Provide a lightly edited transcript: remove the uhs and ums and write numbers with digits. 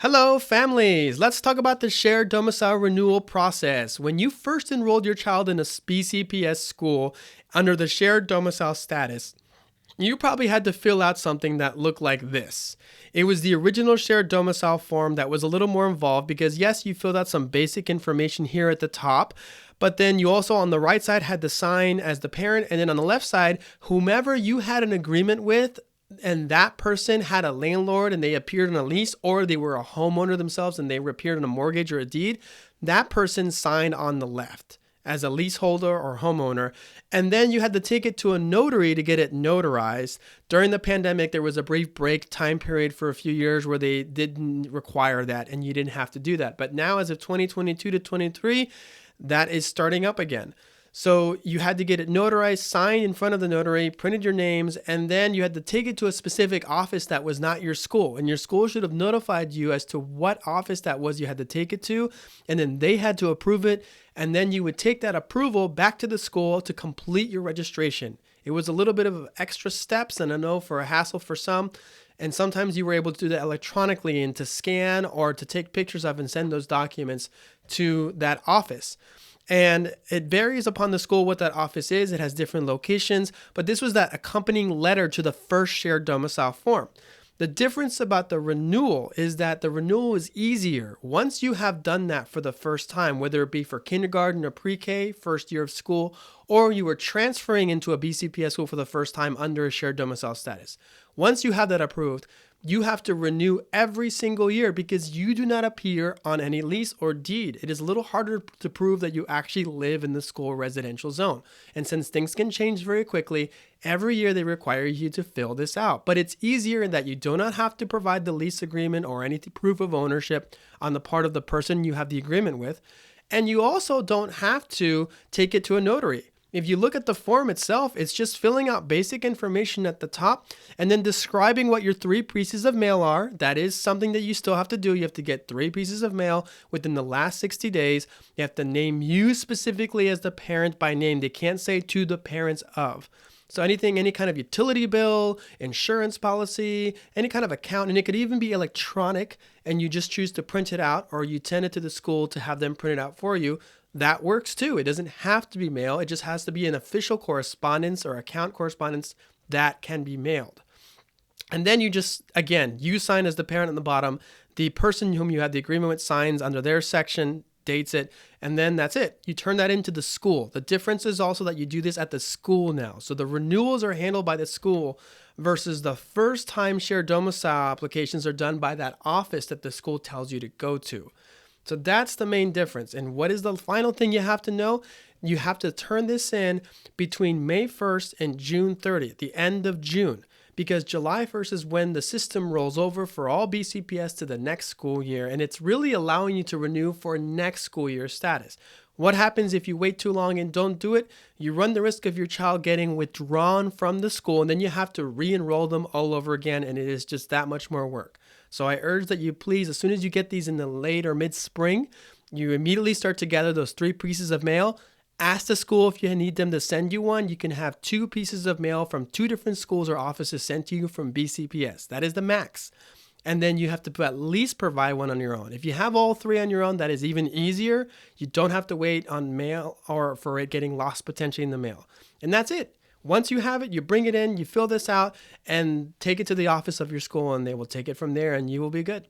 Hello, families! Let's talk about the shared domicile renewal process. When you first enrolled your child in a BCPS school under the shared domicile status, you probably had to fill out something that looked like this. It was the original shared domicile form that was a little more involved because, yes, you filled out some basic information here at the top, but then you also on the right side had to sign as the parent, and then on the left side, whomever you had an agreement with and that person had a landlord and they appeared on a lease, or they were a homeowner themselves and they appeared on a mortgage or a deed, that person signed on the left as a leaseholder or homeowner. And then you had to take it to a notary to get it notarized. During the pandemic, there was a brief break time period for a few years where they didn't require that and you didn't have to do that. But now as of 2022 to 23, that is starting up again. So you had to get it notarized, signed in front of the notary, printed your names, and then you had to take it to a specific office that was not your school. And your school should have notified you as to what office that was you had to take it to. And then they had to approve it. And then you would take that approval back to the school to complete your registration. It was a little bit of extra steps, and I know for a hassle for some. And sometimes you were able to do that electronically and to scan or to take pictures of and send those documents to that office. And it varies upon the school what that office is. It has different locations, but this was that accompanying letter to the first shared domicile form. The difference about the renewal is that the renewal is easier once you have done that for the first time, whether it be for kindergarten or pre-K, first year of school, or you were transferring into a BCPS school for the first time under a shared domicile status. Once you have that approved, you have to renew every single year because you do not appear on any lease or deed. It is a little harder to prove that you actually live in the school residential zone. And since things can change very quickly, every year they require you to fill this out. But it's easier in that you do not have to provide the lease agreement or any proof of ownership on the part of the person you have the agreement with. And you also don't have to take it to a notary. If you look at the form itself, it's just filling out basic information at the top and then describing what your 3 pieces of mail are. That is something that you still have to do. You have to get 3 pieces of mail within the last 60 days. You have to name you specifically as the parent by name. They can't say to the parents of. So anything, any kind of utility bill, insurance policy, any kind of account, and it could even be electronic, and you just choose to print it out or you send it to the school to have them print it out for you. That works too. It doesn't have to be mail. It just has to be an official correspondence or account correspondence that can be mailed. And then you just, again, you sign as the parent on the bottom. The person whom you have the agreement with signs under their section, dates it, and then that's it. You turn that into the school. The difference is also that you do this at the school now. So the renewals are handled by the school versus the first time shared domicile applications are done by that office that the school tells you to go to. So that's the main difference. And what is the final thing you have to know? You have to turn this in between May 1st and June 30th, the end of June, because July 1st is when the system rolls over for all BCPS to the next school year. And it's really allowing you to renew for next school year status. What happens if you wait too long and don't do it? You run the risk of your child getting withdrawn from the school, and then you have to re-enroll them all over again, and it is just that much more work. So I urge that you please, as soon as you get these in the late or mid-spring, you immediately start to gather those 3 pieces of mail. Ask the school if you need them to send you one. You can have 2 pieces of mail from 2 different schools or offices sent to you from BCPS. That is the max. And then you have to at least provide one on your own. If you have all 3 on your own, that is even easier. You don't have to wait on mail or for it getting lost potentially in the mail. And that's it. Once you have it, you bring it in, you fill this out, and take it to the office of your school, and they will take it from there, and you will be good.